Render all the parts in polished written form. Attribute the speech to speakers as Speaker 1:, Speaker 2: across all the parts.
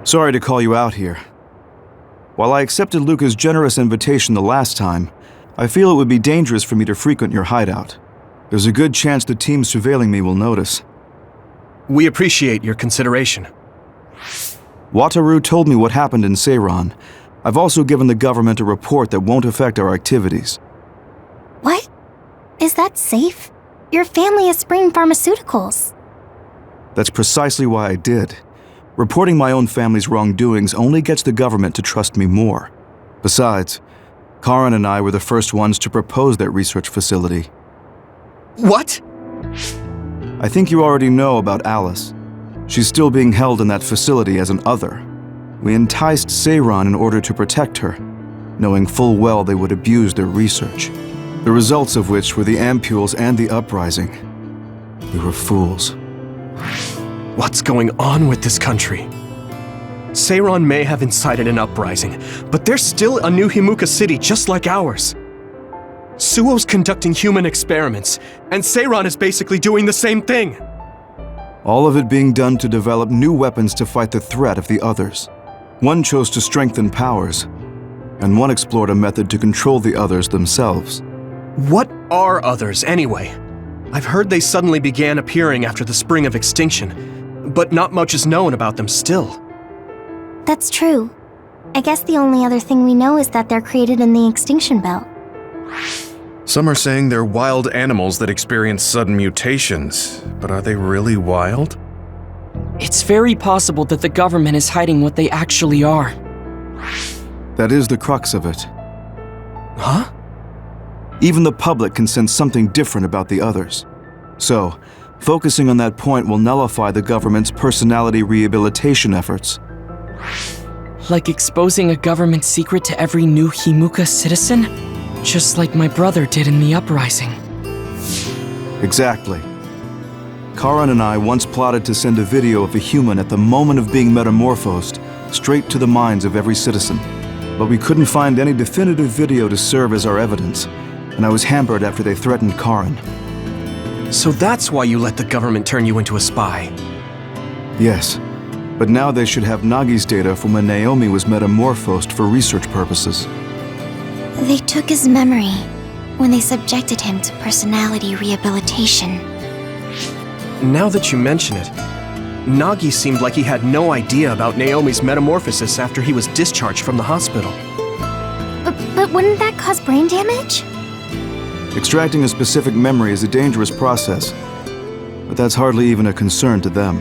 Speaker 1: Sorry to call you out here. While I accepted Luca's generous invitation the last time, I feel it would be dangerous for me to frequent your hideout. There's a good chance the team surveilling me will notice.
Speaker 2: We appreciate your consideration.
Speaker 1: Wataru told me what happened in Seiran. I've also given the government a report that won't affect our activities.
Speaker 3: What? Is that safe? Your family is Spring Pharmaceuticals.
Speaker 1: That's precisely why I did. Reporting my own family's wrongdoings only gets the government to trust me more. Besides, Karin and I were the first ones to propose that research facility.
Speaker 2: What?
Speaker 1: I think you already know about Alice. She's still being held in that facility as an other. We enticed Seiran in order to protect her, knowing full well they would abuse their research. The results of which were the ampules and the uprising. We were fools.
Speaker 2: What's going on with this country? Seiran may have incited an uprising, but there's still a new Himuka city just like ours. Suo's conducting human experiments, and Seiran is basically doing the same thing.
Speaker 1: All of it being done to develop new weapons to fight the threat of the others. One chose to strengthen powers, and one explored a method to control the others themselves.
Speaker 2: What are others, anyway? I've heard they suddenly began appearing after the Spring of Extinction, but not much is known about them still.
Speaker 3: That's true. I guess the only other thing we know is that they're created in the Extinction Belt.
Speaker 4: Some are saying they're wild animals that experience sudden mutations, but are they really wild?
Speaker 5: It's very possible that the government is hiding what they actually are.
Speaker 1: That is the crux of it.
Speaker 2: Huh?
Speaker 1: Even the public can sense something different about the others. So, focusing on that point will nullify the government's personality rehabilitation efforts.
Speaker 5: Like exposing a government secret to every new Himuka citizen? Just like my brother did in the uprising.
Speaker 1: Exactly. Karin and I once plotted to send a video of a human at the moment of being metamorphosed straight to the minds of every citizen. But we couldn't find any definitive video to serve as our evidence, and I was hampered after they threatened Karin.
Speaker 2: So that's why you let the government turn you into a spy?
Speaker 1: Yes, but now they should have Nagi's data from when Naomi was metamorphosed for research purposes.
Speaker 3: They took his memory when they subjected him to personality rehabilitation.
Speaker 2: Now that you mention it, Nagi seemed like he had no idea about Naomi's metamorphosis after he was discharged from the hospital.
Speaker 3: But wouldn't that cause brain damage?
Speaker 1: Extracting a specific memory is a dangerous process, but that's hardly even a concern to them.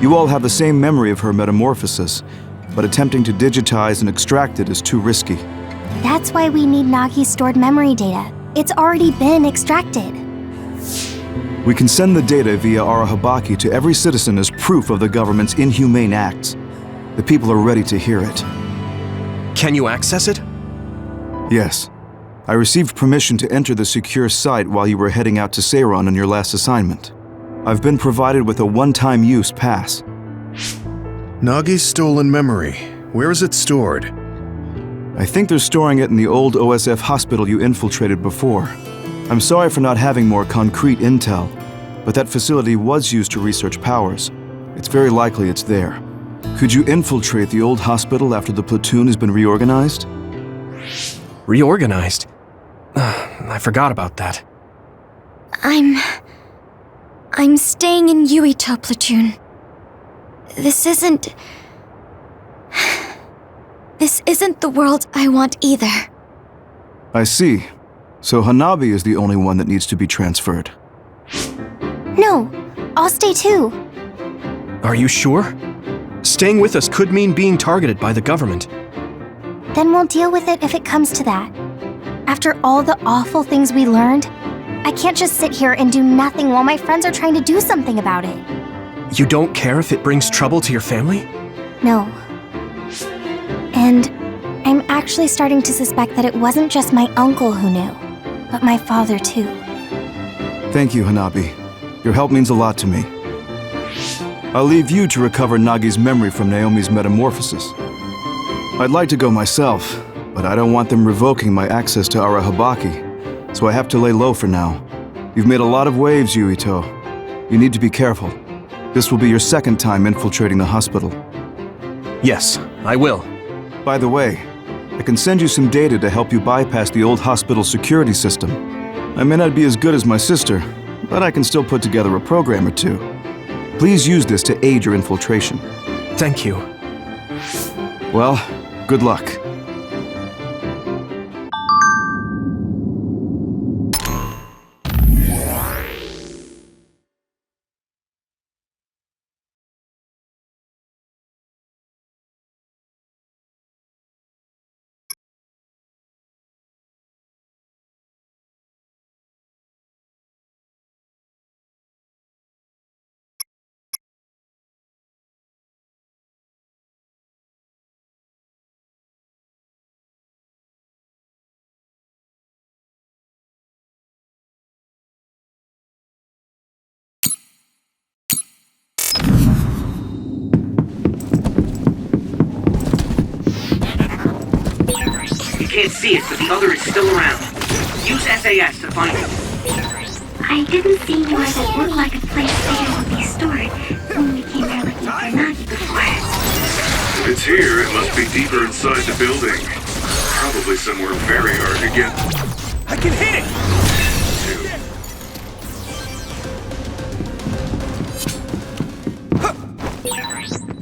Speaker 1: You all have the same memory of her metamorphosis, but attempting to digitize and extract it is too risky.
Speaker 3: That's why we need Nagi's stored memory data. It's already been extracted.
Speaker 1: We can send the data via Arahabaki to every citizen as proof of the government's inhumane acts. The people are ready to hear it.
Speaker 2: Can you access it?
Speaker 1: Yes. I received permission to enter the secure site while you were heading out to Seiran on your last assignment. I've been provided with a one-time use pass.
Speaker 4: Nagi's stolen memory. Where is it stored?
Speaker 1: I think they're storing it in the old OSF hospital you infiltrated before. I'm sorry for not having more concrete intel, but that facility was used to research powers. It's very likely it's there. Could you infiltrate the old hospital after the platoon has been reorganized?
Speaker 2: Reorganized? I forgot about that.
Speaker 3: I'm staying in Yuito platoon. This isn't the world I want either.
Speaker 1: I see. So Hanabi is the only one that needs to be transferred.
Speaker 3: No, I'll stay too.
Speaker 2: Are you sure? Staying with us could mean being targeted by the government.
Speaker 3: Then we'll deal with it if it comes to that. After all the awful things we learned, I can't just sit here and do nothing while my friends are trying to do something about it.
Speaker 2: You don't care if it brings trouble to your family?
Speaker 3: No. And I'm actually starting to suspect that it wasn't just my uncle who knew, but my father too.
Speaker 1: Thank you, Hanabi. Your help means a lot to me. I'll leave you to recover Nagi's memory from Naomi's metamorphosis. I'd like to go myself, but I don't want them revoking my access to Arahabaki, so I have to lay low for now. You've made a lot of waves, Yuito. You need to be careful. This will be your second time infiltrating the hospital.
Speaker 2: Yes, I will.
Speaker 1: By the way, I can send you some data to help you bypass the old hospital security system. I may not be as good as my sister, but I can still put together a program or two. Please use this to aid your infiltration.
Speaker 2: Thank you.
Speaker 1: Well, good luck.
Speaker 6: You can't see it, but the other is still around. Use SAS to find it.
Speaker 7: I didn't see anywhere that looked like a place data would be stored when we came here looking for Nagi before.
Speaker 8: If it's here, it must be deeper inside the building. Probably somewhere very hard to get
Speaker 2: I can hit it!
Speaker 8: to.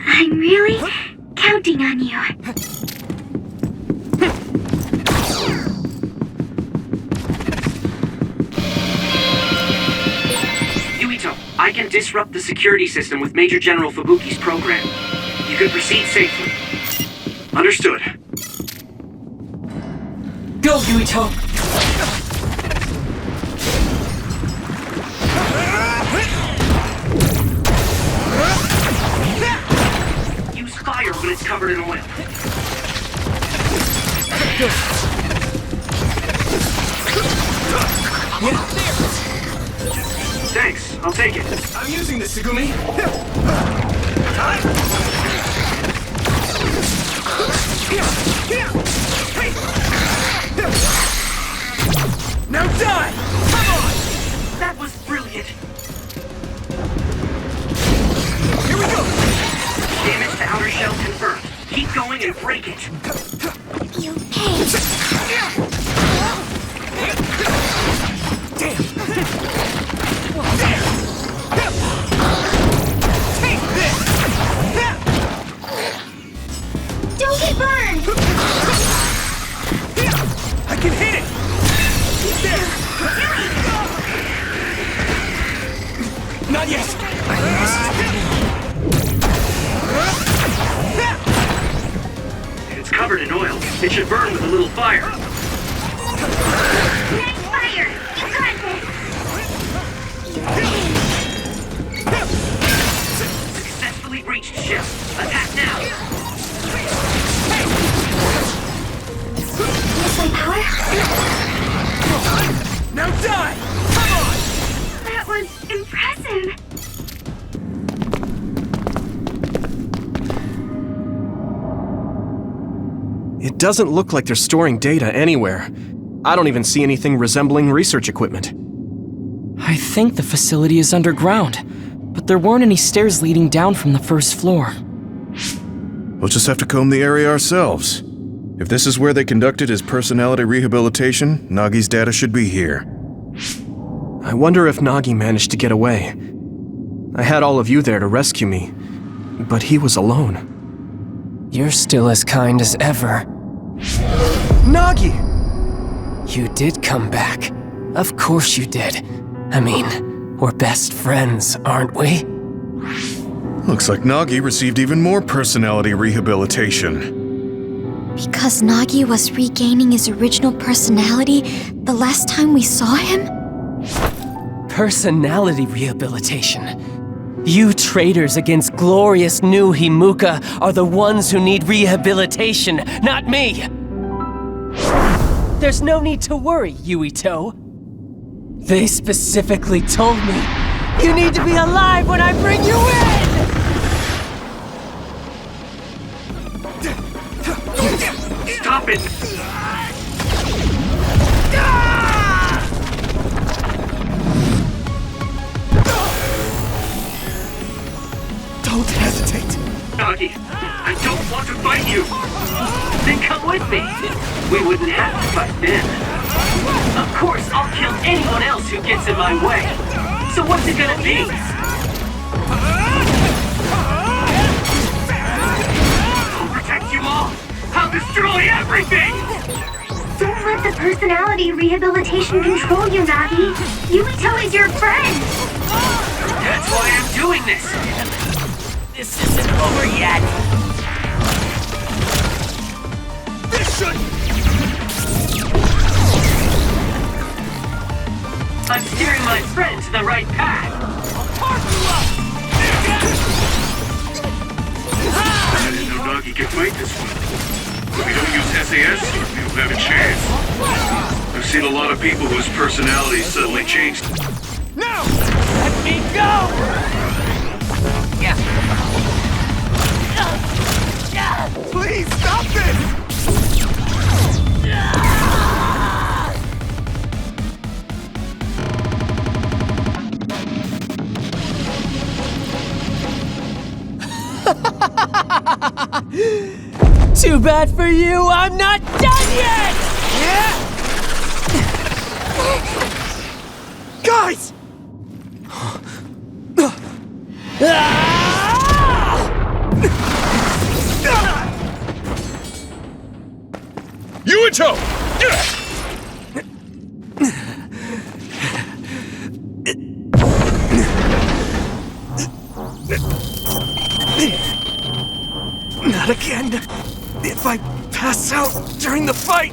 Speaker 7: I'm really counting on you.
Speaker 6: I can disrupt the security system with Major General Fubuki's program. You can proceed safely. Understood.
Speaker 5: Go, Yuito!
Speaker 6: Use fire when it's covered in oil. Thanks, I'll take it.
Speaker 2: I'm using this, Tsugumi! Now die! Come on!
Speaker 6: That was brilliant.
Speaker 2: Here we go!
Speaker 6: Damage to outer shell confirmed. Keep going and break it.
Speaker 7: You paid.
Speaker 2: Damn!
Speaker 7: Don't get burned!
Speaker 2: I can hit it! Not yet!
Speaker 6: It's covered in oil. It should burn with a little fire.
Speaker 7: Nice fire! You got this!
Speaker 6: Successfully breached ship. Attack now.
Speaker 7: Use my power?
Speaker 2: Now die! Come on!
Speaker 7: That was impressive!
Speaker 2: It doesn't look like they're storing data anywhere. I don't even see anything resembling research equipment.
Speaker 5: I think the facility is underground, but there weren't any stairs leading down from the first floor.
Speaker 4: We'll just have to comb the area ourselves. If this is where they conducted his personality rehabilitation, Nagi's data should be here.
Speaker 2: I wonder if Nagi managed to get away. I had all of you there to rescue me, but he was alone.
Speaker 9: You're still as kind as ever.
Speaker 2: Nagi!
Speaker 9: You did come back. Of course you did. I mean, we're best friends, aren't we?
Speaker 4: Looks like Nagi received even more personality rehabilitation.
Speaker 3: Because Nagi was regaining his original personality the last time we saw him?
Speaker 9: Personality rehabilitation. You traitors against glorious new Himuka are the ones who need rehabilitation, not me! There's no need to worry, Yuito. They specifically told me you need to be alive when I bring you in!
Speaker 6: Stop it!
Speaker 2: Don't hesitate!
Speaker 6: Nagi, I don't want we wouldn't have to fight then. Of course, I'll kill anyone else who gets in my way. So what's it gonna be? I'll protect you all! I'll destroy everything!
Speaker 7: Don't let the personality rehabilitation control you, Nagi. Yuito is your friend!
Speaker 6: That's why I'm doing this!
Speaker 9: This isn't over yet!
Speaker 6: This should... I'm steering my friend to the right path!
Speaker 8: I didn't know Nagi could fight this one. If we don't use SAS, we don't have a chance. I've seen a lot of people whose personalities suddenly changed.
Speaker 9: No! Let me go!
Speaker 2: Please stop this!
Speaker 9: Too bad for you, I'm not done yet!
Speaker 2: Guys!
Speaker 8: Yuito!
Speaker 2: Not again. If I pass out during the fight.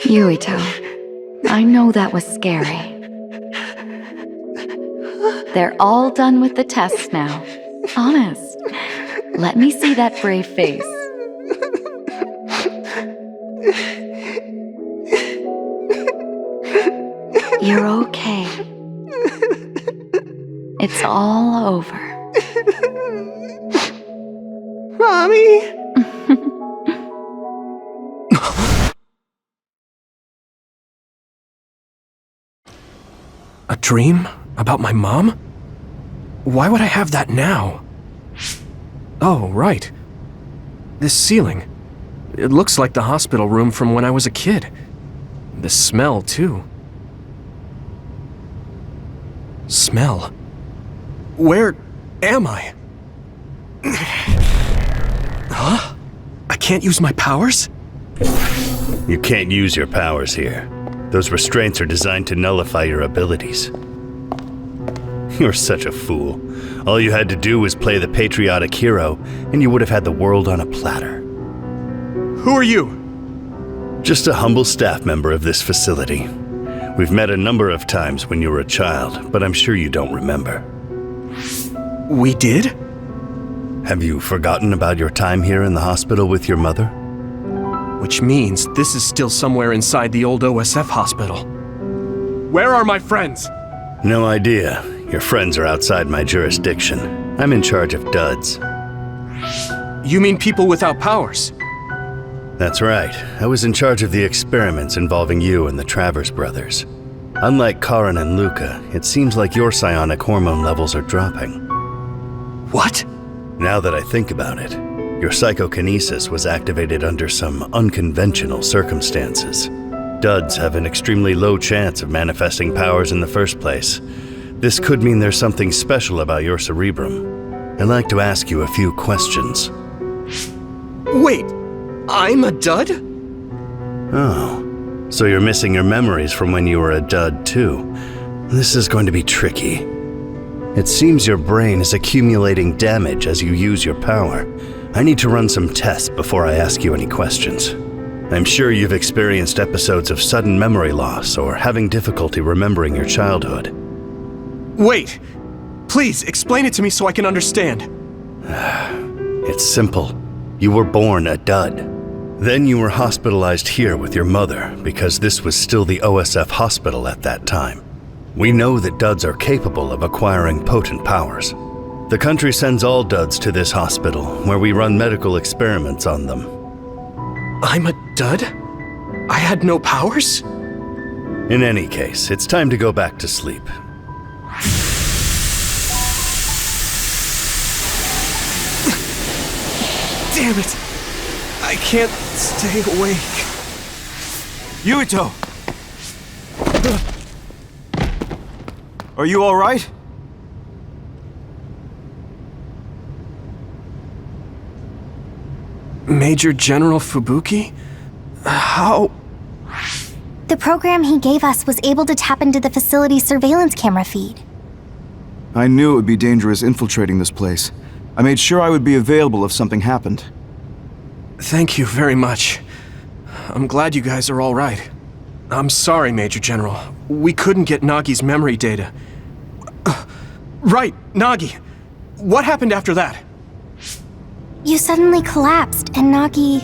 Speaker 10: Yuito, I know that was scary. They're all done with the tests now. Honest. Let me see that brave face. You're okay. It's all over.
Speaker 2: Mommy! A dream? About my mom? Why would I have that now? Oh, right. This ceiling. It looks like the hospital room from when I was a kid. The smell, too. Smell? Where am I? Huh? I can't use my powers?
Speaker 11: You can't use your powers here. Those restraints are designed to nullify your abilities. You're such a fool. All you had to do was play the patriotic hero, and you would have had the world on a platter.
Speaker 2: Who are you?
Speaker 11: Just a humble staff member of this facility. We've met a number of times when you were a child, but I'm sure you don't remember.
Speaker 2: We did?
Speaker 11: Have you forgotten about your time here in the hospital with your mother?
Speaker 2: Which means this is still somewhere inside the old OSF hospital. Where are my friends?
Speaker 11: No idea. Your friends are outside my jurisdiction. I'm in charge of duds.
Speaker 2: You mean people without powers?
Speaker 11: That's right. I was in charge of the experiments involving you and the Travers brothers. Unlike Karin and Luca, it seems like your psionic hormone levels are dropping.
Speaker 2: What?
Speaker 11: Now that I think about it, your psychokinesis was activated under some unconventional circumstances. Duds have an extremely low chance of manifesting powers in the first place. This could mean there's something special about your cerebrum. I'd like to ask you a few questions.
Speaker 2: Wait, I'm a dud?
Speaker 11: Oh, so you're missing your memories from when you were a dud too. This is going to be tricky. It seems your brain is accumulating damage as you use your power. I need to run some tests before I ask you any questions. I'm sure you've experienced episodes of sudden memory loss or having difficulty remembering your childhood.
Speaker 2: Wait! Please, explain it to me so I can understand.
Speaker 11: It's simple. You were born a dud. Then you were hospitalized here with your mother because this was still the OSF hospital at that time. We know that duds are capable of acquiring potent powers. The country sends all duds to this hospital, where we run medical experiments on them.
Speaker 2: I'm a dud? I had no powers?
Speaker 11: In any case, it's time to go back to sleep.
Speaker 2: Damn it! I can't stay awake.
Speaker 1: Yuito! Are you all right?
Speaker 2: Major General Fubuki? How?
Speaker 3: The program he gave us was able to tap into the facility's surveillance camera feed.
Speaker 1: I knew it would be dangerous infiltrating this place. I made sure I would be available if something happened.
Speaker 2: Thank you very much. I'm glad you guys are all right. I'm sorry, Major General. We couldn't get Nagi's memory data. Right, Nagi. What happened after that?
Speaker 3: You suddenly collapsed, and Nagi...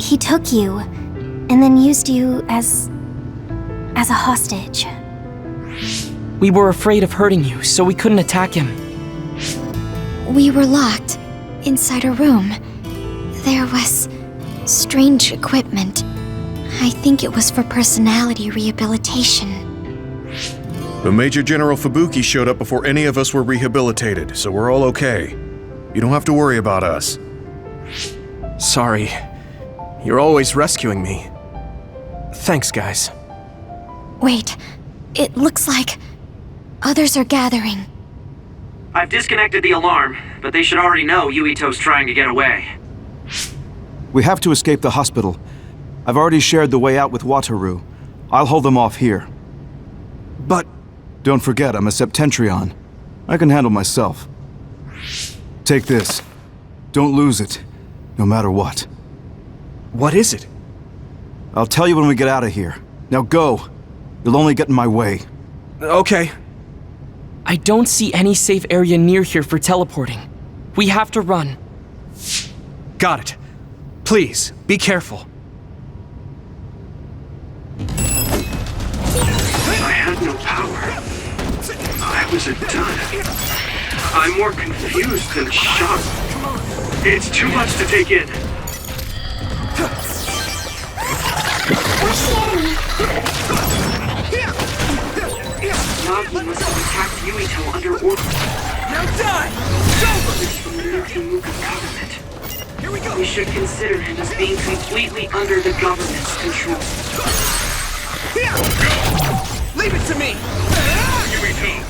Speaker 3: he took you, and then used you as a hostage.
Speaker 5: We were afraid of hurting you, so we couldn't attack him.
Speaker 12: We were locked inside a room. There was strange equipment. I think it was for personality rehabilitation.
Speaker 4: But Major General Fubuki showed up before any of us were rehabilitated, so we're all okay. You don't have to worry about us.
Speaker 2: Sorry. You're always rescuing me. Thanks, guys.
Speaker 12: Wait, it looks like others are gathering.
Speaker 6: I've disconnected the alarm, but they should already know Yuito's trying to get away.
Speaker 1: We have to escape the hospital. I've already shared the way out with Wataru. I'll hold them off here.
Speaker 2: But...
Speaker 1: Don't forget, I'm a Septentrion. I can handle myself. Take this. Don't lose it, no matter what.
Speaker 2: What is it?
Speaker 1: I'll tell you when we get out of here. Now go. You'll only get in my way.
Speaker 2: Okay.
Speaker 5: I don't see any safe area near here for teleporting. We have to run.
Speaker 2: Got it. Please, be careful.
Speaker 6: I had no power. I was a dud. I'm more confused than shocked. It's too much to take in. Nagi must have attacked Yuito under order.
Speaker 9: Now die!
Speaker 6: It's from the new Himuka government.
Speaker 9: Here we go!
Speaker 6: We should consider him as being completely under the government's control.
Speaker 9: Leave it to me!
Speaker 8: Yuito!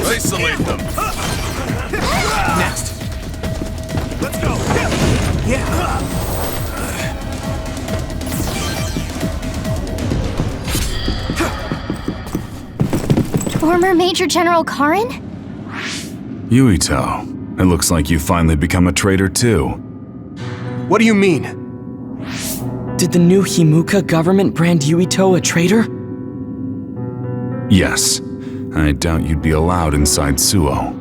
Speaker 4: Isolate them.
Speaker 9: Next. Let's go. Yeah.
Speaker 3: Former Major General Karin?
Speaker 13: Yuito, it looks like you finally become a traitor too.
Speaker 2: What do you mean?
Speaker 5: Did the new Himuka government brand Yuito a traitor?
Speaker 13: Yes. I doubt you'd be allowed inside Suo.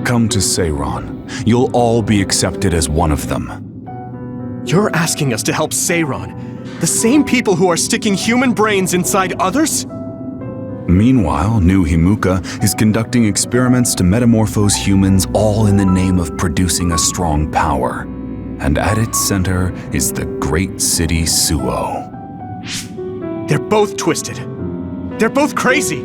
Speaker 13: Come to Seiron. You'll all be accepted as one of them.
Speaker 2: You're asking us to help Seiron, the same people who are sticking human brains inside others?
Speaker 13: Meanwhile, New Himuka is conducting experiments to metamorphose humans, all in the name of producing a strong power. And at its center is the great city Suo.
Speaker 2: They're both twisted. They're both crazy.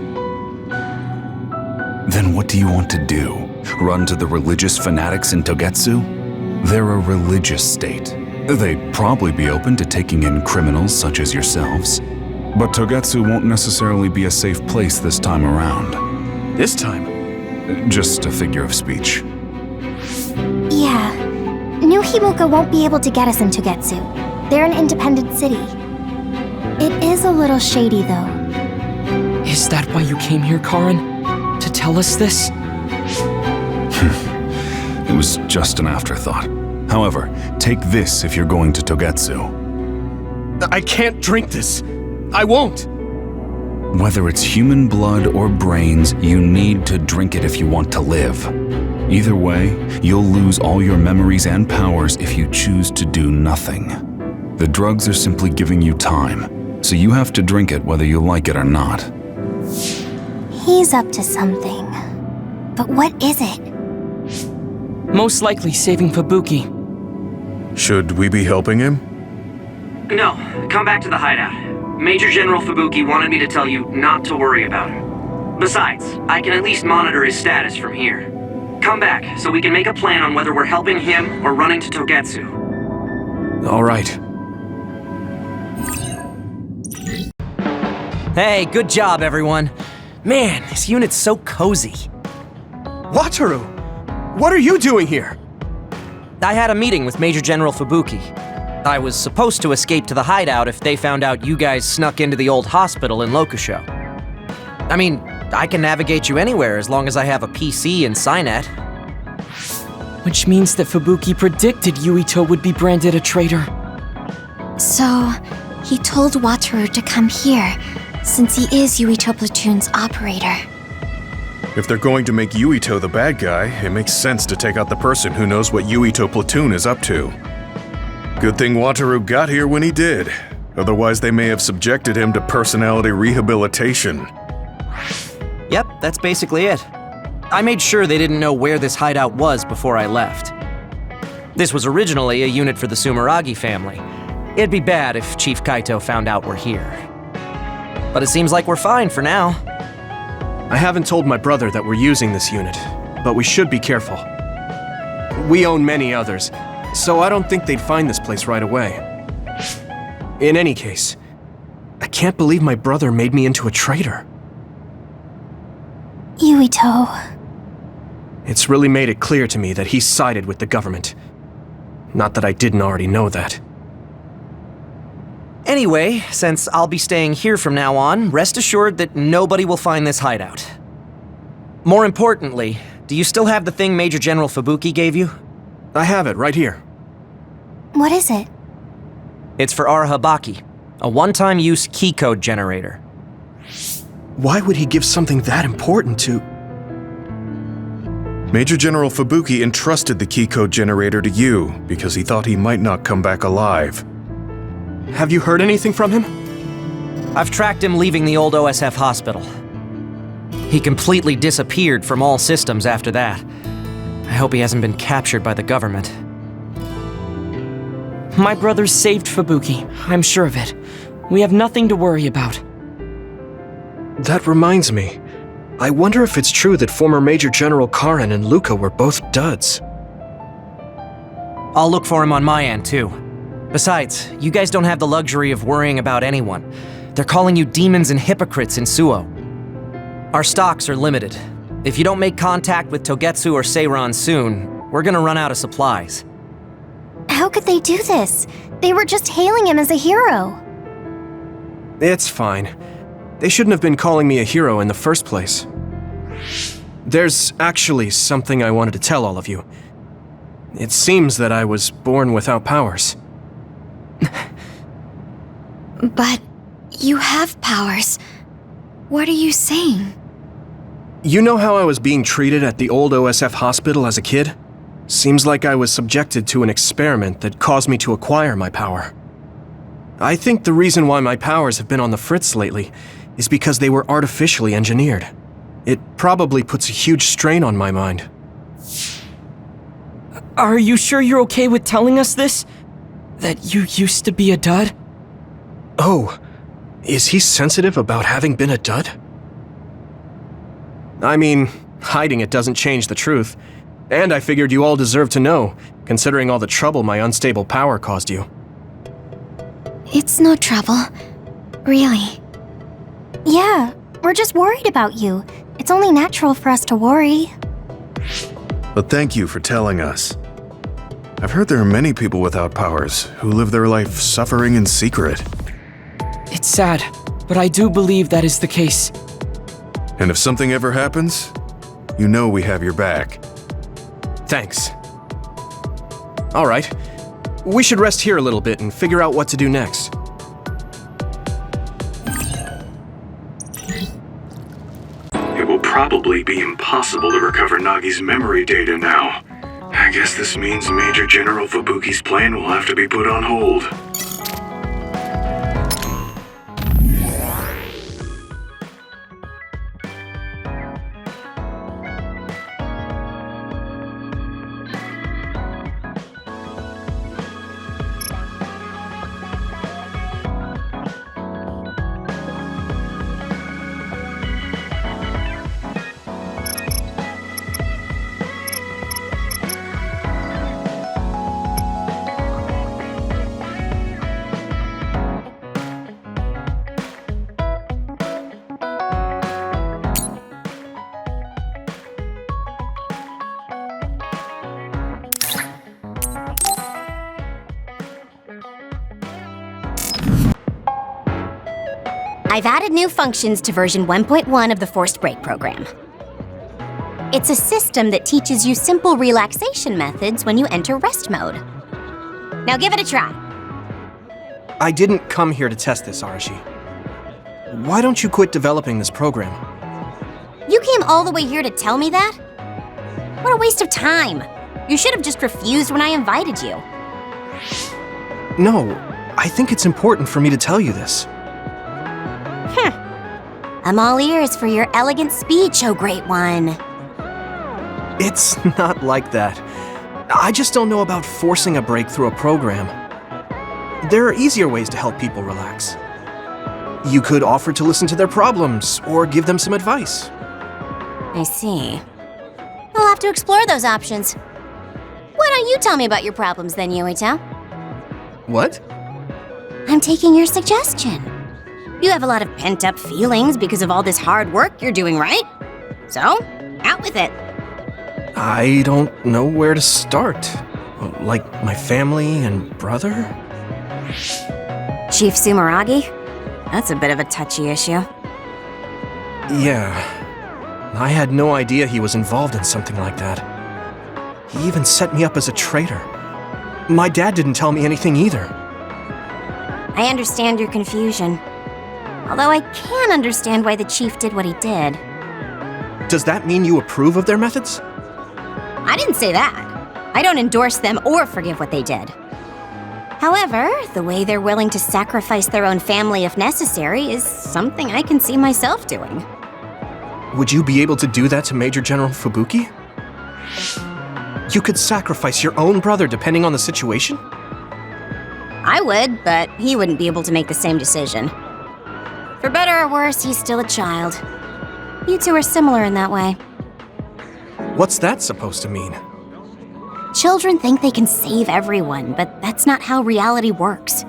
Speaker 13: Then what do you want to do? run to the religious fanatics in Togetsu? They're a religious state. They'd probably be open to taking in criminals such as yourselves. But Togetsu won't necessarily be a safe place this time around.
Speaker 2: This time?
Speaker 13: Just a figure of speech.
Speaker 3: Yeah. New Himuka won't be able to get us in Togetsu. They're an independent city. It is a little shady, though.
Speaker 5: Is that why you came here, Karin? To tell us this?
Speaker 13: It was just an afterthought. However, take this if you're going to Togetsu.
Speaker 2: I can't drink this. I won't.
Speaker 13: Whether it's human blood or brains, you need to drink it if you want to live. Either way, you'll lose all your memories and powers if you choose to do nothing. The drugs are simply giving you time, so you have to drink it whether you like it or not.
Speaker 3: He's up to something. But what is it?
Speaker 5: Most likely saving Fubuki.
Speaker 4: Should we be helping him?
Speaker 6: No, come back to the hideout. Major General Fubuki wanted me to tell you not to worry about him. Besides, I can at least monitor his status from here. Come back, so we can make a plan on whether we're helping him or running to Togetsu.
Speaker 2: All right.
Speaker 9: Hey, good job, everyone. Man, this unit's so cozy.
Speaker 2: Wataru! What are you doing here?
Speaker 9: I had a meeting with Major General Fubuki. I was supposed to escape to the hideout if they found out you guys snuck into the old hospital in Lokusho. I mean, I can navigate you anywhere as long as I have a PC and Cynet.
Speaker 5: Which means that Fubuki predicted Yuito would be branded a traitor.
Speaker 12: So, he told Wataru to come here, since he is Yuito Platoon's operator.
Speaker 4: If they're going to make Yuito the bad guy, it makes sense to take out the person who knows what Yuito Platoon is up to. Good thing Wataru got here when he did. Otherwise, they may have subjected him to personality rehabilitation.
Speaker 9: Yep, that's basically it. I made sure they didn't know where this hideout was before I left. This was originally a unit for the Sumeragi family. It'd be bad if Chief Kaito found out we're here. But it seems like we're fine for now.
Speaker 2: I haven't told my brother that we're using this unit, but we should be careful. We own many others, so I don't think they'd find this place right away. In any case, I can't believe my brother made me into a traitor.
Speaker 3: Yuito.
Speaker 2: It's really made it clear to me that he sided with the government. Not that I didn't already know that.
Speaker 9: Anyway, since I'll be staying here from now on, rest assured that nobody will find this hideout. More importantly, do you still have the thing Major General Fubuki gave you?
Speaker 2: I have it right here.
Speaker 3: What is it?
Speaker 9: It's for Arahabaki, a one-time use key code generator.
Speaker 2: Why would he give something that important to...
Speaker 4: Major General Fubuki entrusted the key code generator to you because he thought he might not come back alive.
Speaker 2: Have you heard anything from him?
Speaker 9: I've tracked him leaving the old OSF hospital. He completely disappeared from all systems after that. I hope he hasn't been captured by the government.
Speaker 5: My brother saved Fubuki, I'm sure of it. We have nothing to worry about.
Speaker 2: That reminds me. I wonder if it's true that former Major General Karin and Luca were both duds.
Speaker 9: I'll look for him on my end, too. Besides, you guys don't have the luxury of worrying about anyone. They're calling you demons and hypocrites in Suo. Our stocks are limited. If you don't make contact with Togetsu or Seiran soon, we're gonna run out of supplies.
Speaker 3: How could they do this? They were just hailing him as a hero.
Speaker 2: It's fine. They shouldn't have been calling me a hero in the first place. There's actually something I wanted to tell all of you. It seems that I was born without powers.
Speaker 12: But you have powers. What are you saying?
Speaker 2: You know how I was being treated at the old OSF hospital as a kid? Seems like I was subjected to an experiment that caused me to acquire my power. I think the reason why my powers have been on the fritz lately is because they were artificially engineered. It probably puts a huge strain on my mind.
Speaker 5: Are you sure you're okay with telling us this? That you used to be a dud?
Speaker 2: Oh, is he sensitive about having been a dud? I mean, Hiding it doesn't change the truth. And I figured you all deserve to know, considering all the trouble my unstable power caused you.
Speaker 12: It's no trouble. Really.
Speaker 3: Yeah, we're just worried about you. It's only natural for us to worry.
Speaker 4: But thank you for telling us. I've heard there are many people without powers who live their life suffering in secret.
Speaker 5: It's sad, but I do believe that is the case.
Speaker 4: And if something ever happens, you know we have your back.
Speaker 2: Thanks. Alright. We should rest here a little bit and figure out what to do next.
Speaker 8: It will probably be impossible to recover Nagi's memory data now. I guess this means Major General Fubuki's plan will have to be put on hold.
Speaker 14: I've added new functions to version 1.1 of the Forced Break program. It's a system that teaches you simple relaxation methods when you enter rest mode. Now give it a try.
Speaker 2: I didn't come here to test this, Arashi. Why don't you quit developing this program?
Speaker 14: You came all the way here to tell me that? What a waste of time. You should have just refused when I invited you.
Speaker 2: No, I think it's important for me to tell you this.
Speaker 14: I'm all ears for your elegant speech, oh great one.
Speaker 2: It's not like that. I just don't know about forcing a break through a program. There are easier ways to help people relax. You could offer to listen to their problems, or give them some advice.
Speaker 14: I see. I'll have to explore those options. Why don't you tell me about your problems then, Yuito?
Speaker 2: What?
Speaker 14: I'm taking your suggestion. You have a lot of pent-up feelings because of all this hard work you're doing, right? So, out with it.
Speaker 2: I don't know where to start. Like my family and brother?
Speaker 14: Chief Sumeragi? That's a bit of a touchy issue.
Speaker 2: Yeah. I had no idea he was involved in something like that. He even set me up as a traitor. My dad didn't tell me anything either.
Speaker 14: I understand your confusion. Although I can understand why the chief did what he did.
Speaker 2: Does that mean you approve of their methods?
Speaker 14: I didn't say that. I don't endorse them or forgive what they did. However, the way they're willing to sacrifice their own family if necessary is something I can see myself doing.
Speaker 2: Would you be able to do that to Major General Fubuki? You could sacrifice your own brother depending on the situation?
Speaker 14: I would, but he wouldn't be able to make the same decision. For better or worse, he's still a child. You two are similar in that way.
Speaker 2: What's that supposed to mean?
Speaker 14: Children think they can save everyone, but that's not how reality works.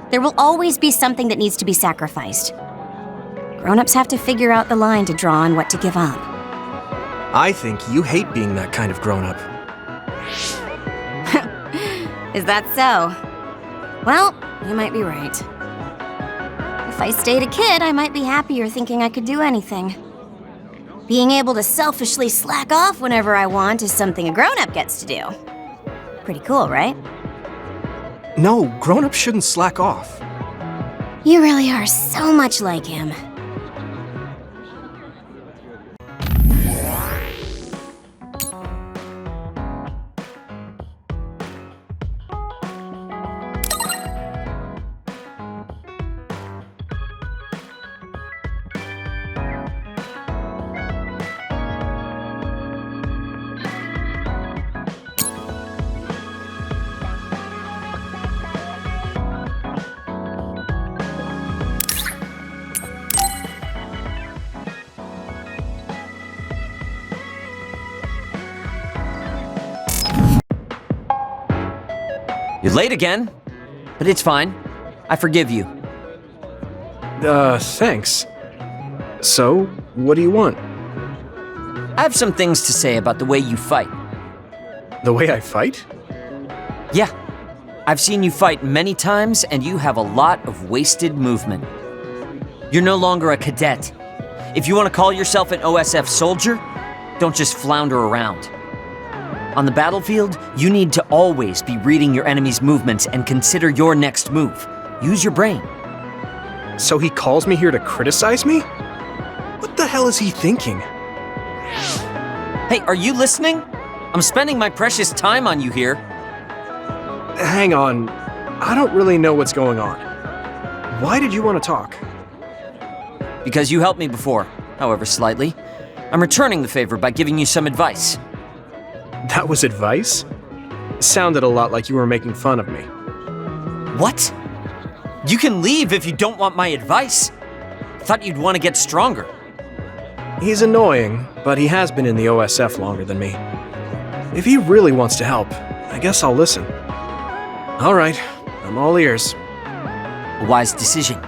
Speaker 14: There will always be something that needs to be sacrificed. Grown-ups have to figure out the line to draw on what to give up.
Speaker 2: I think you hate being that kind of grown-up.
Speaker 14: Is that so? Well, you might be right. If I stayed a kid, I might be happier thinking I could do anything. Being able to selfishly slack off whenever I want is something a grown-up gets to do. Pretty cool, right?
Speaker 2: No, grown-ups shouldn't slack off.
Speaker 14: You really are so much like him.
Speaker 9: You're late again, but it's fine. I forgive you.
Speaker 2: Thanks. So, what do you want?
Speaker 9: I have some things to say about the way you fight.
Speaker 2: The way I fight?
Speaker 9: Yeah. I've seen you fight many times, and you have a lot of wasted movement. You're no longer a cadet. If you want to call yourself an OSF soldier, don't just flounder around. On the battlefield, you need to always be reading your enemy's movements and consider your next move. Use your brain.
Speaker 2: So he calls me here to criticize me? What the hell is he thinking?
Speaker 9: Hey, are you listening? I'm spending my precious time on you here.
Speaker 2: Hang on. I don't really know what's going on. Why did you want to talk?
Speaker 9: Because you helped me before, however slightly. I'm returning the favor by giving you some advice.
Speaker 2: That was advice? Sounded a lot like you were making fun of me.
Speaker 9: What? You can leave if you don't want my advice. Thought you'd want to get stronger.
Speaker 2: He's annoying, but he has been in the OSF longer than me. If he really wants to help, I guess I'll listen. All right, I'm all ears.
Speaker 9: A wise decision.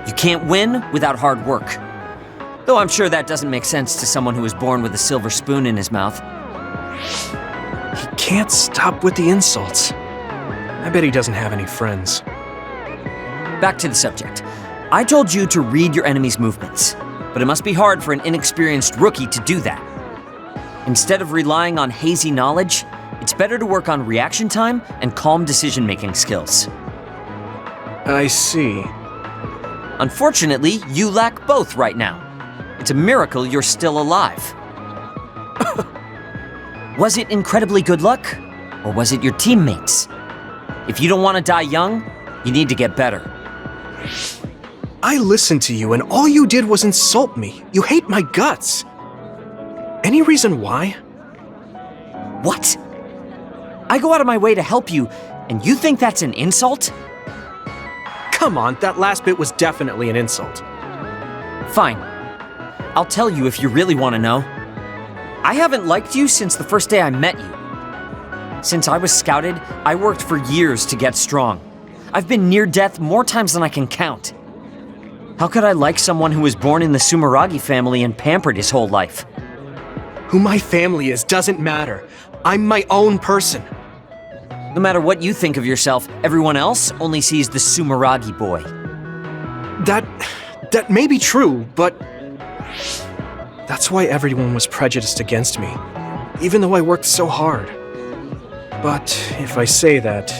Speaker 9: You can't win without hard work. Though I'm sure that doesn't make sense to someone who was born with a silver spoon in his mouth.
Speaker 2: He can't stop with the insults. I bet he doesn't have any friends.
Speaker 9: Back to the subject. I told you to read your enemy's movements, but it must be hard for an inexperienced rookie to do that. Instead of relying on hazy knowledge, it's better to work on reaction time and calm decision-making skills.
Speaker 2: I see.
Speaker 9: Unfortunately, you lack both right now. It's a miracle you're still alive. Was it incredibly good luck? Or was it your teammates? If you don't want to die young, you need to get better.
Speaker 2: I listened to you and all you did was insult me. You hate my guts. Any reason why?
Speaker 9: What? I go out of my way to help you, and you think that's an insult?
Speaker 2: Come on, that last bit was definitely an insult.
Speaker 9: Fine. I'll tell you if you really want to know. I haven't liked you since the first day I met you. Since I was scouted, I worked for years to get strong. I've been near death more times than I can count. How could I like someone who was born in the Sumeragi family and pampered his whole life?
Speaker 2: Who my family is doesn't matter. I'm my own person.
Speaker 9: No matter what you think of yourself, everyone else only sees the Sumeragi boy.
Speaker 2: That may be true, but that's why everyone was prejudiced against me, even though I worked so hard. But if I say that,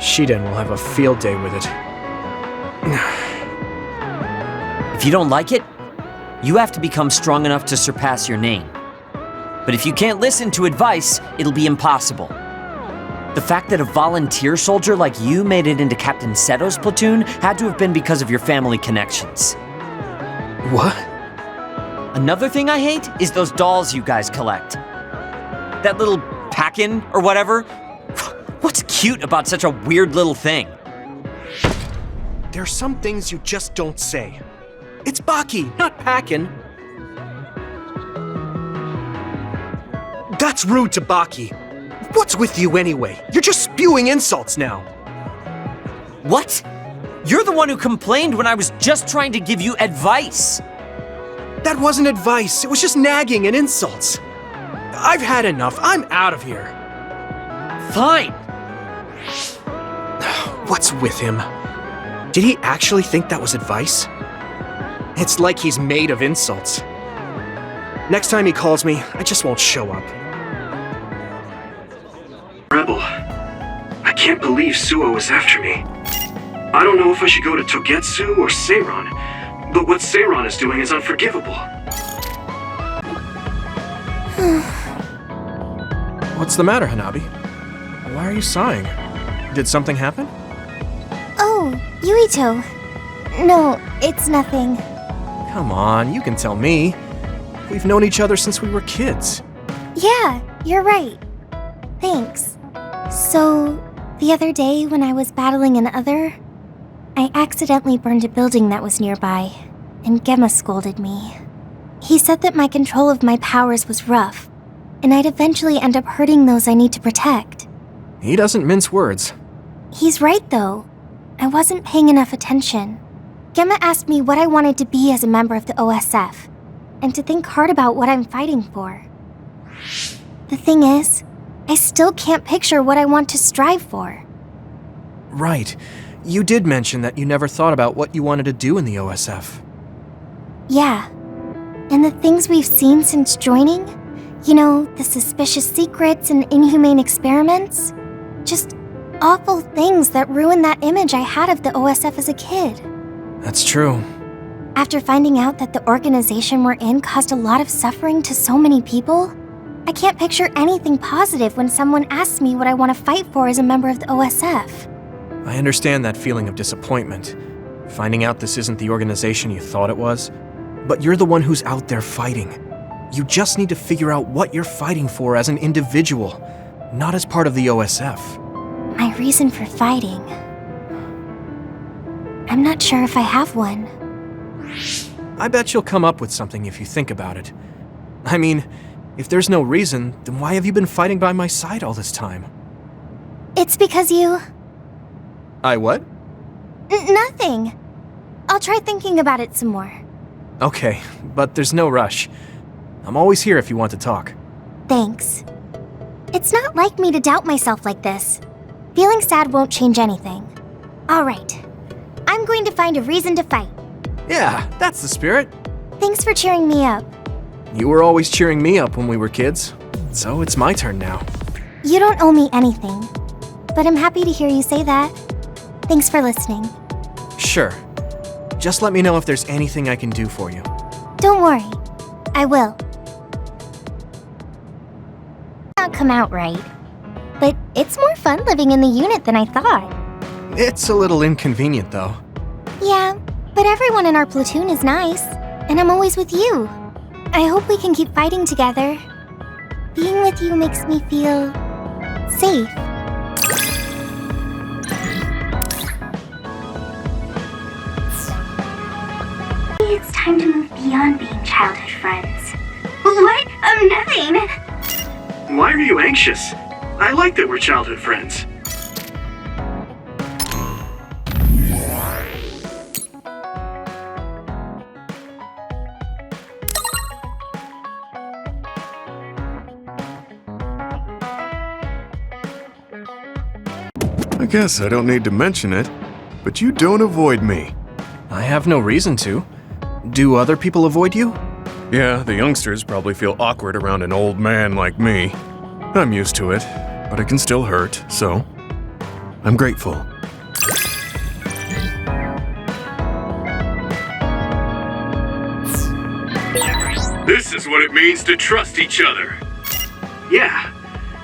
Speaker 2: Shiden will have a field day with it.
Speaker 9: If you don't like it, you have to become strong enough to surpass your name. But if you can't listen to advice, it'll be impossible. The fact that a volunteer soldier like you made it into Captain Seto's platoon had to have been because of your family connections.
Speaker 2: What?
Speaker 9: Another thing I hate is those dolls you guys collect. That little Pack-In or whatever. What's cute about such a weird little thing?
Speaker 2: There are some things you just don't say. It's Baki, not Pack-In. That's rude to Baki. What's with you anyway? You're just spewing insults now.
Speaker 9: What? You're the one who complained when I was just trying to give you advice.
Speaker 2: That wasn't advice. It was just nagging and insults. I've had enough. I'm out of here.
Speaker 9: Fine.
Speaker 2: What's with him? Did he actually think that was advice? It's like he's made of insults. Next time he calls me, I just won't show up.
Speaker 8: Rebel, I can't believe Suo was after me. I don't know if I should go to Togetsu or Seiron, but what Seiron is doing is unforgivable.
Speaker 2: What's the matter, Hanabi? Why are you sighing? Did something happen?
Speaker 3: Oh, Yuito. No, it's nothing.
Speaker 2: Come on, you can tell me. We've known each other since we were kids.
Speaker 3: Yeah, you're right. Thanks. So, the other day when I was battling an other, I accidentally burned a building that was nearby, and Gemma scolded me. He said that my control of my powers was rough, and I'd eventually end up hurting those I need to protect.
Speaker 2: He doesn't mince words.
Speaker 3: He's right, though. I wasn't paying enough attention. Gemma asked me what I wanted to be as a member of the OSF, and to think hard about what I'm fighting for. The thing is, I still can't picture what I want to strive for.
Speaker 2: Right. You did mention that you never thought about what you wanted to do in the OSF.
Speaker 3: Yeah. And the things we've seen since joining, you know, the suspicious secrets and inhumane experiments, just awful things that ruined that image I had of the OSF as a kid.
Speaker 2: That's true.
Speaker 3: After finding out that the organization we're in caused a lot of suffering to so many people, I can't picture anything positive when someone asks me what I want to fight for as a member of the OSF.
Speaker 2: I understand that feeling of disappointment, finding out this isn't the organization you thought it was, but you're the one who's out there fighting. You just need to figure out what you're fighting for as an individual, not as part of the OSF.
Speaker 3: My reason for fighting... I'm not sure if I have one.
Speaker 2: I bet you'll come up with something if you think about it. I mean, if there's no reason, then why have you been fighting by my side all this time?
Speaker 3: It's because you...
Speaker 2: I what?
Speaker 3: Nothing. I'll try thinking about it some more.
Speaker 2: Okay, but there's no rush. I'm always here if you want to talk.
Speaker 3: Thanks. It's not like me to doubt myself like this. Feeling sad won't change anything. Alright. I'm going to find a reason to fight.
Speaker 2: Yeah, that's the spirit.
Speaker 3: Thanks for cheering me up.
Speaker 2: You were always cheering me up when we were kids, so it's my turn now.
Speaker 3: You don't owe me anything, but I'm happy to hear you say that. Thanks for listening.
Speaker 2: Sure. Just let me know if there's anything I can do for you.
Speaker 3: Don't worry. I will. Not come out right. But it's more fun living in the unit than I thought.
Speaker 2: It's a little inconvenient, though.
Speaker 3: Yeah, but everyone in our platoon is nice, and I'm always with you. I hope we can keep fighting together. Being with you makes me feel... safe.
Speaker 7: It's time to move beyond being childhood friends. What? Nothing.
Speaker 6: Why are you anxious? I like that we're childhood friends.
Speaker 4: I guess I don't need to mention it, but you don't avoid me.
Speaker 2: I have no reason to. Do other people avoid you?
Speaker 4: Yeah, the youngsters probably feel awkward around an old man like me. I'm used to it, but it can still hurt, so I'm grateful.
Speaker 8: This is what it means to trust each other.
Speaker 6: Yeah,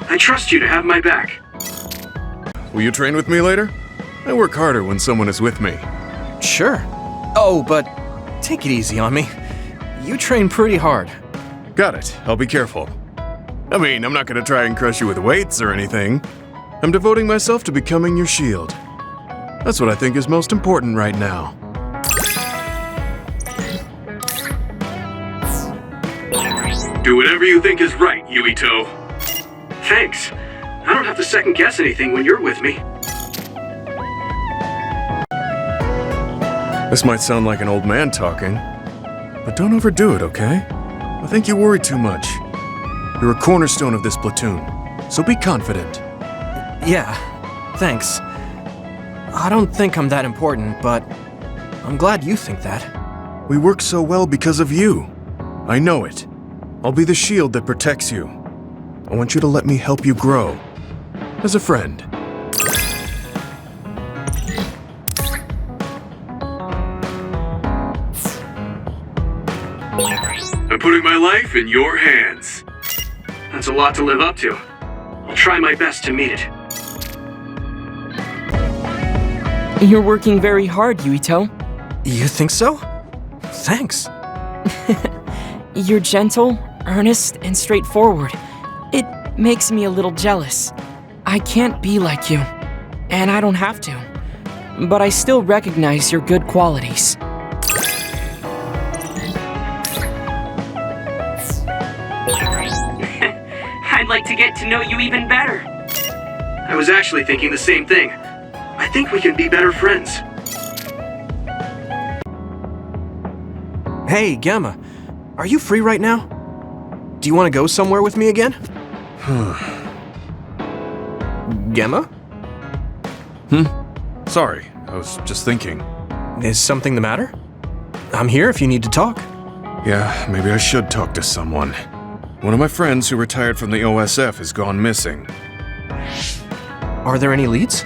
Speaker 6: I trust you to have my back.
Speaker 4: Will you train with me later? I work harder when someone is with me.
Speaker 2: Sure. Oh, but take it easy on me. You train pretty hard.
Speaker 4: Got it. I'll be careful. I mean, I'm not gonna try and crush you with weights or anything. I'm devoting myself to becoming your shield. That's what I think is most important right now.
Speaker 8: Do whatever you think is right, Yuito.
Speaker 6: Thanks. I don't have to second guess anything when you're with me.
Speaker 4: This might sound like an old man talking, but don't overdo it, okay? I think you worry too much. You're a cornerstone of this platoon, so be confident.
Speaker 2: Yeah, thanks. I don't think I'm that important, but I'm glad you think that.
Speaker 4: We work so well because of you. I know it. I'll be the shield that protects you. I want you to let me help you grow. As a friend.
Speaker 8: I'm putting my life in your hands.
Speaker 6: That's a lot to live up to. I'll try my best to meet it.
Speaker 5: You're working very hard, Yuito.
Speaker 2: You think so? Thanks.
Speaker 5: You're gentle, earnest, and straightforward. It makes me a little jealous. I can't be like you, and I don't have to. But I still recognize your good qualities.
Speaker 6: I'd like to get to know you even better. I was actually thinking the same thing.
Speaker 8: I think we can be better friends.
Speaker 2: Hey, Gemma. Are you free right now? Do you want to go somewhere with me again? Gemma?
Speaker 4: Sorry, I was just thinking.
Speaker 2: Is something the matter? I'm here if you need to talk.
Speaker 4: Yeah, maybe I should talk to someone. One of my friends who retired from the OSF has gone missing.
Speaker 2: Are there any leads?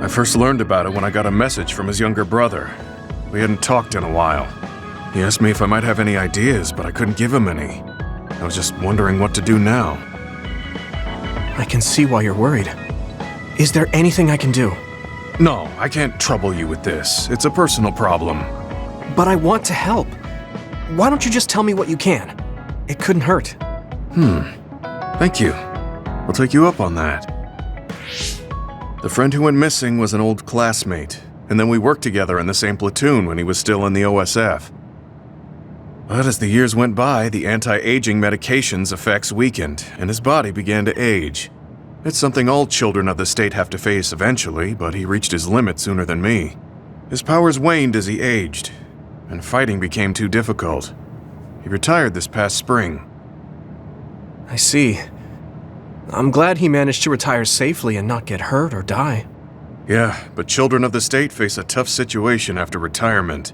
Speaker 4: I first learned about it when I got a message from his younger brother. We hadn't talked in a while. He asked me if I might have any ideas, but I couldn't give him any. I was just wondering what to do now.
Speaker 2: I can see why you're worried. Is there anything I can do?
Speaker 4: No, I can't trouble you with this. It's a personal problem.
Speaker 2: But I want to help. Why don't you just tell me what you can? It couldn't hurt.
Speaker 4: Thank you. I'll take you up on that. The friend who went missing was an old classmate, and then we worked together in the same platoon when he was still in the OSF. But as the years went by, the anti-aging medication's effects weakened, and his body began to age. It's something all children of the state have to face eventually, but he reached his limit sooner than me. His powers waned as he aged, and fighting became too difficult. He retired this past spring.
Speaker 2: I see. I'm glad he managed to retire safely and not get hurt or die.
Speaker 4: Yeah, but children of the state face a tough situation after retirement.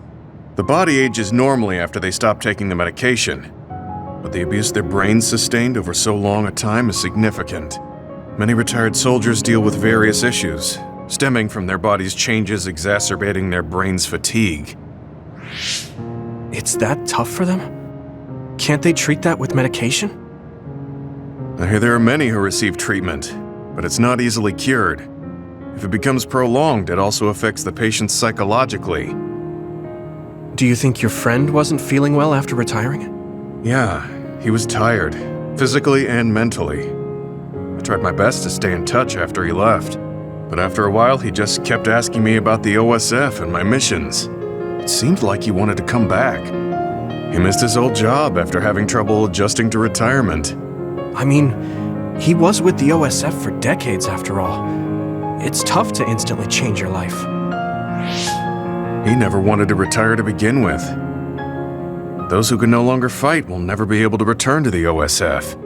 Speaker 4: The body ages normally after they stop taking the medication, but the abuse their brains sustained over so long a time is significant. Many retired soldiers deal with various issues, stemming from their body's changes exacerbating their brain's fatigue.
Speaker 2: It's that tough for them? Can't they treat that with medication?
Speaker 4: I hear there are many who receive treatment, but it's not easily cured. If it becomes prolonged, it also affects the patient psychologically.
Speaker 2: Do you think your friend wasn't feeling well after retiring?
Speaker 4: Yeah, he was tired, physically and mentally. I tried my best to stay in touch after he left, but after a while he just kept asking me about the OSF and my missions. It seemed like he wanted to come back. He missed his old job after having trouble adjusting to retirement.
Speaker 2: I mean, he was with the OSF for decades after all. It's tough to instantly change your life.
Speaker 4: He never wanted to retire to begin with. Those who can no longer fight will never be able to return to the OSF.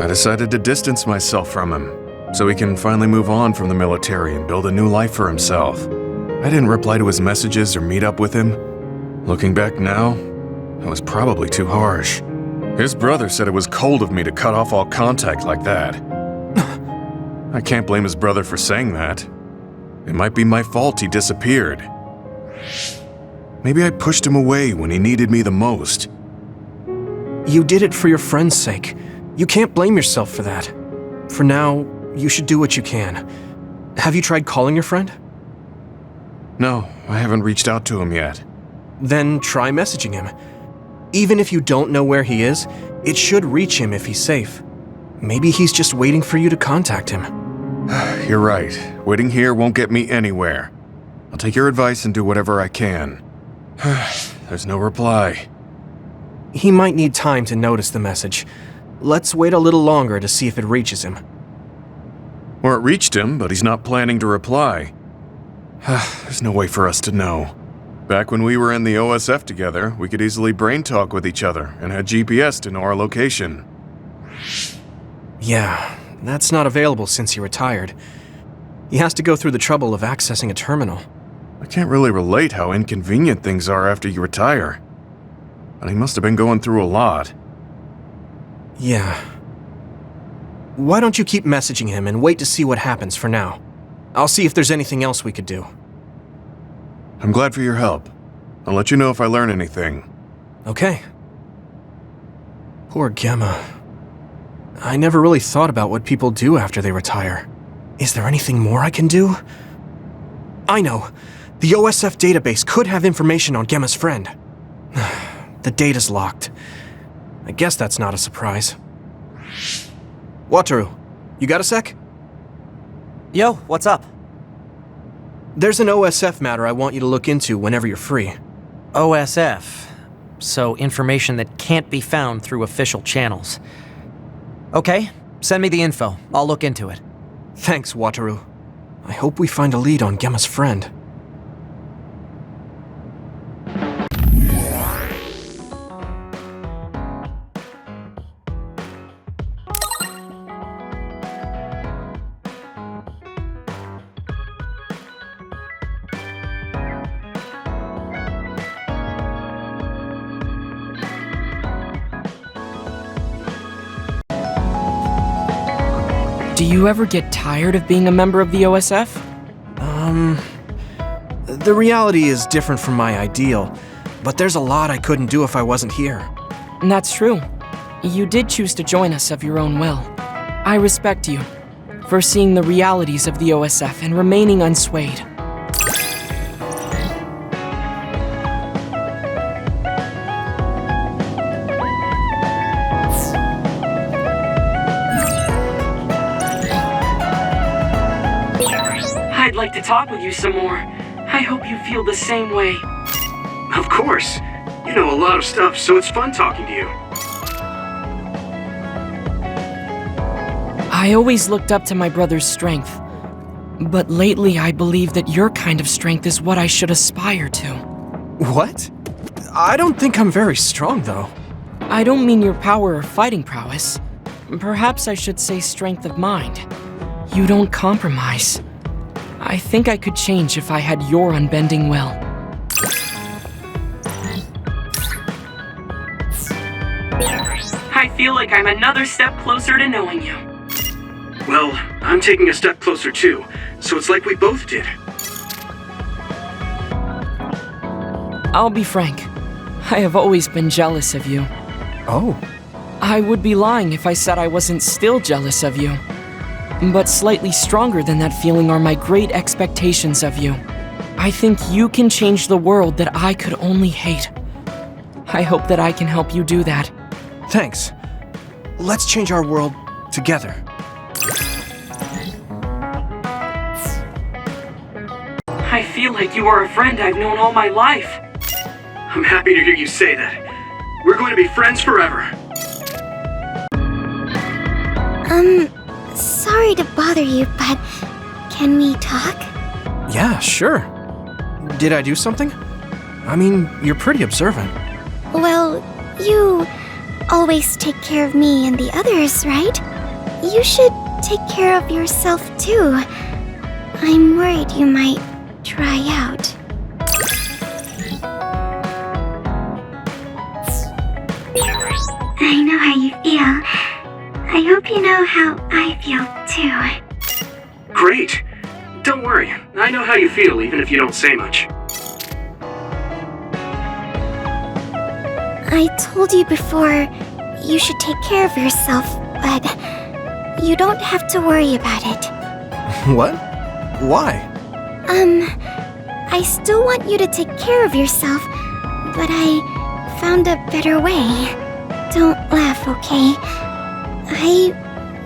Speaker 4: I decided to distance myself from him, so he can finally move on from the military and build a new life for himself. I didn't reply to his messages or meet up with him. Looking back now, that was probably too harsh. His brother said it was cold of me to cut off all contact like that. I can't blame his brother for saying that. It might be my fault he disappeared. Maybe I pushed him away when he needed me the most.
Speaker 2: You did it for your friend's sake. You can't blame yourself for that. For now, you should do what you can. Have you tried calling your friend?
Speaker 4: No, I haven't reached out to him yet.
Speaker 2: Then try messaging him. Even if you don't know where he is, it should reach him if he's safe. Maybe he's just waiting for you to contact him.
Speaker 4: You're right. Waiting here won't get me anywhere. I'll take your advice and do whatever I can. There's no reply.
Speaker 2: He might need time to notice the message. Let's wait a little longer to see if it reaches him.
Speaker 4: Or it reached him, but he's not planning to reply. There's no way for us to know. Back when we were in the OSF together, we could easily brain talk with each other and had GPS to know our location.
Speaker 2: Yeah, that's not available since he retired. He has to go through the trouble of accessing a terminal.
Speaker 4: I can't really relate how inconvenient things are after you retire. But he must have been going through a lot.
Speaker 2: Yeah. Why don't you keep messaging him and wait to see what happens for now? I'll see if there's anything else we could do.
Speaker 4: I'm glad for your help. I'll let you know if I learn anything.
Speaker 2: Okay. Poor Gemma. I never really thought about what people do after they retire. Is there anything more I can do? I know. The OSF database could have information on Gemma's friend. The data's locked. I guess that's not a surprise. Wataru, you got a sec?
Speaker 9: Yo, what's up?
Speaker 2: There's an OSF matter I want you to look into whenever you're free.
Speaker 9: OSF. So information that can't be found through official channels. Okay, Send me the info. I'll look into it.
Speaker 2: Thanks, Wataru. I hope we find a lead on Gemma's friend.
Speaker 5: Do you ever get tired of being a member of the OSF?
Speaker 2: The reality is different from my ideal, but there's a lot I couldn't do if I wasn't here.
Speaker 5: That's true. You did choose to join us of your own will. I respect you for seeing the realities of the OSF and remaining unswayed.
Speaker 6: I'd like to talk with you some more. I hope you feel the same way.
Speaker 8: Of course. You know a lot of stuff, so it's fun talking to you.
Speaker 5: I always looked up to my brother's strength, but lately I believe that your kind of strength is what I should aspire to.
Speaker 2: What? I don't think I'm very strong, though.
Speaker 5: I don't mean your power or fighting prowess. Perhaps I should say strength of mind. You don't compromise. I think I could change if I had your unbending will.
Speaker 6: I feel like I'm another step closer to knowing you.
Speaker 8: Well, I'm taking a step closer too, so it's like we both did.
Speaker 5: I'll be frank. I have always been jealous of you.
Speaker 2: Oh.
Speaker 5: I would be lying if I said I wasn't still jealous of you. But slightly stronger than that feeling are my great expectations of you. I think you can change the world that I could only hate. I hope that I can help you do that.
Speaker 2: Thanks. Let's change our world together.
Speaker 6: I feel like you are a friend I've known all my life.
Speaker 8: I'm happy to hear you say that. We're going to be friends forever.
Speaker 12: Sorry to bother you, but can we talk?
Speaker 2: Yeah, sure. Did I do something? I mean, you're pretty observant.
Speaker 12: Well, you always take care of me and the others, right? You should take care of yourself too. I'm worried you might dry out.
Speaker 7: I know how you feel. I hope you know how I feel too.
Speaker 8: Great. Don't worry. I know how you feel, even if you don't say much.
Speaker 12: I told you before you should take care of yourself, but you don't have to worry about it.
Speaker 2: What? Why?
Speaker 12: I still want you to take care of yourself, but I found a better way. Don't laugh, okay? I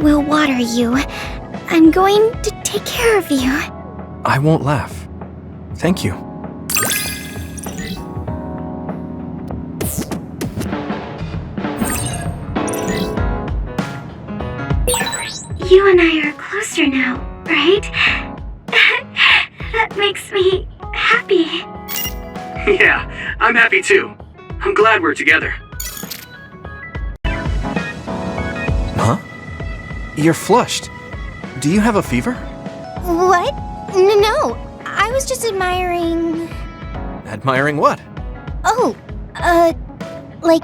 Speaker 12: will water you. I'm going to take care of you.
Speaker 2: I won't laugh. Thank you.
Speaker 7: You and I are closer now, right? That makes me happy.
Speaker 8: Yeah, I'm happy too. I'm glad we're together.
Speaker 2: Huh? You're flushed. Do you have a fever?
Speaker 3: What? No, I was just admiring...
Speaker 2: Admiring what?
Speaker 3: Oh, like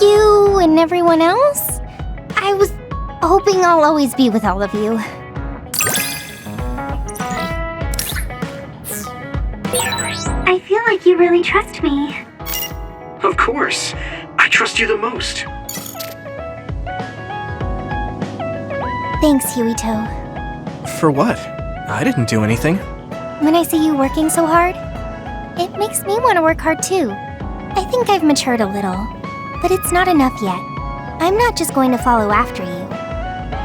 Speaker 3: you and everyone else? I was hoping I'll always be with all of you.
Speaker 7: I feel like you really trust me.
Speaker 8: Of course. I trust you the most.
Speaker 3: Thanks, Yuito.
Speaker 2: For what? I didn't do anything.
Speaker 3: When I see you working so hard, it makes me want to work hard too. I think I've matured a little, but it's not enough yet. I'm not just going to follow after you.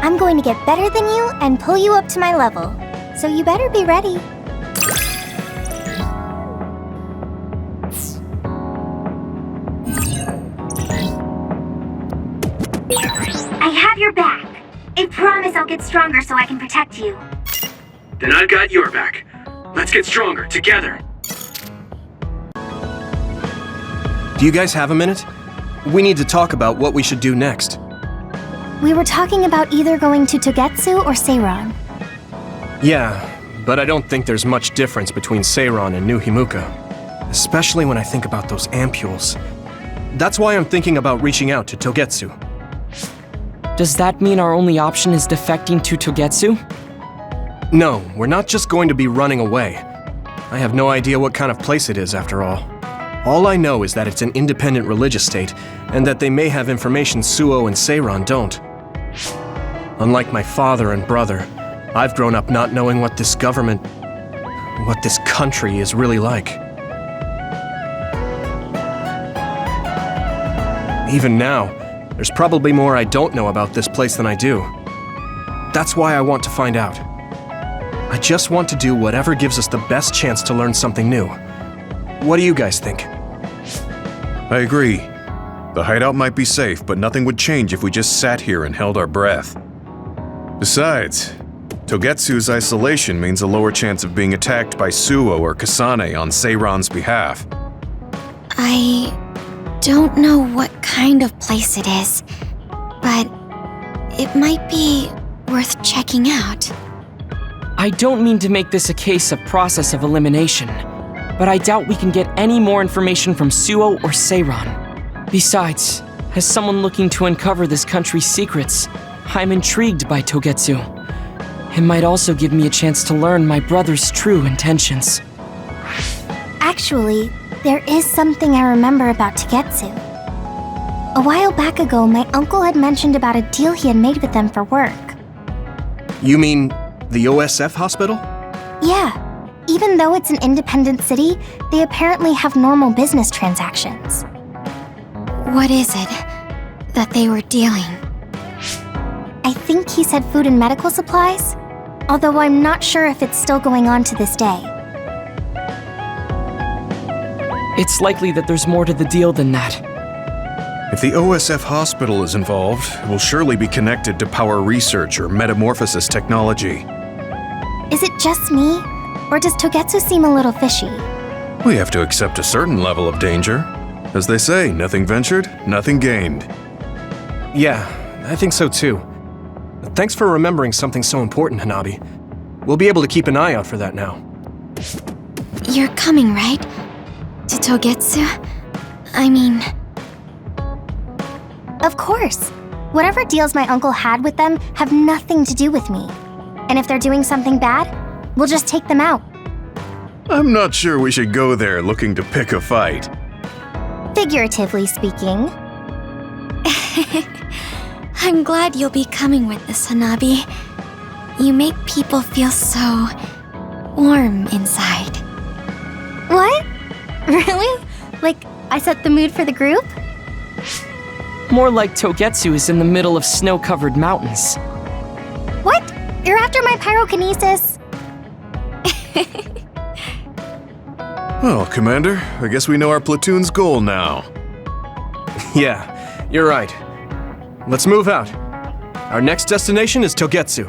Speaker 3: I'm going to get better than you and pull you up to my level. So you better be ready.
Speaker 7: I have your back. If promise I'll get stronger so I can protect you.
Speaker 8: Then I've got your back. Let's get stronger, together.
Speaker 2: Do you guys have a minute? We need to talk about what we should do next.
Speaker 3: We were talking about either going to Togetsu or Seiron.
Speaker 2: Yeah, but I don't think there's much difference between Seiron and New Himuka. Especially when I think about those ampules. That's why I'm thinking about reaching out to Togetsu.
Speaker 5: Does that mean our only option is defecting to Togetsu?
Speaker 2: No, we're not just going to be running away. I have no idea what kind of place it is, after all. All I know is that it's an independent religious state, and that they may have information Suo and Seiron don't. Unlike my father and brother, I've grown up not knowing what this government, what this country is really like. Even now, there's probably more I don't know about this place than I do. That's why I want to find out. I just want to do whatever gives us the best chance to learn something new. What do you guys think?
Speaker 4: I agree. The hideout might be safe, but nothing would change if we just sat here and held our breath. Besides, Togetsu's isolation means a lower chance of being attacked by Suo or Kasane on Seiron's behalf.
Speaker 12: I don't know what kind of place it is, but it might be worth checking out.
Speaker 5: I don't mean to make this a case of process of elimination, but I doubt we can get any more information from Suo or Seiron. Besides, as someone looking to uncover this country's secrets, I'm intrigued by Togetsu. It might also give me a chance to learn my brother's true intentions.
Speaker 3: Actually, there is something I remember about Togetsu. A while back ago, my uncle had mentioned about a deal he had made with them for work.
Speaker 2: You mean the OSF hospital?
Speaker 3: Yeah. Even though it's an independent city, they apparently have normal business transactions.
Speaker 12: What is it that they were dealing?
Speaker 3: I think he said food and medical supplies, although I'm not sure if it's still going on to this day.
Speaker 5: It's likely that there's more to the deal than that.
Speaker 4: If the OSF hospital is involved, it will surely be connected to power research or metamorphosis technology.
Speaker 3: Is it just me, or does Togetsu seem a little fishy?
Speaker 4: We have to accept a certain level of danger. As they say, nothing ventured, nothing gained.
Speaker 2: Yeah, I think so too. Thanks for remembering something so important, Hanabi. We'll be able to keep an eye out for that now.
Speaker 12: You're coming, right? To Togetsu? I mean...
Speaker 3: Of course. Whatever deals my uncle had with them have nothing to do with me. And if they're doing something bad, we'll just take them out.
Speaker 4: I'm not sure we should go there looking to pick a fight.
Speaker 3: Figuratively speaking.
Speaker 12: I'm glad you'll be coming with us, Hanabi. You make people feel so... warm inside.
Speaker 3: What? Really? Like, I set the mood for the group?
Speaker 5: More like Togetsu is in the middle of snow-covered mountains.
Speaker 3: What? You're after my pyrokinesis?
Speaker 4: Well, Commander, I guess we know our platoon's goal now.
Speaker 2: Yeah, you're right. Let's move out. Our next destination is Togetsu.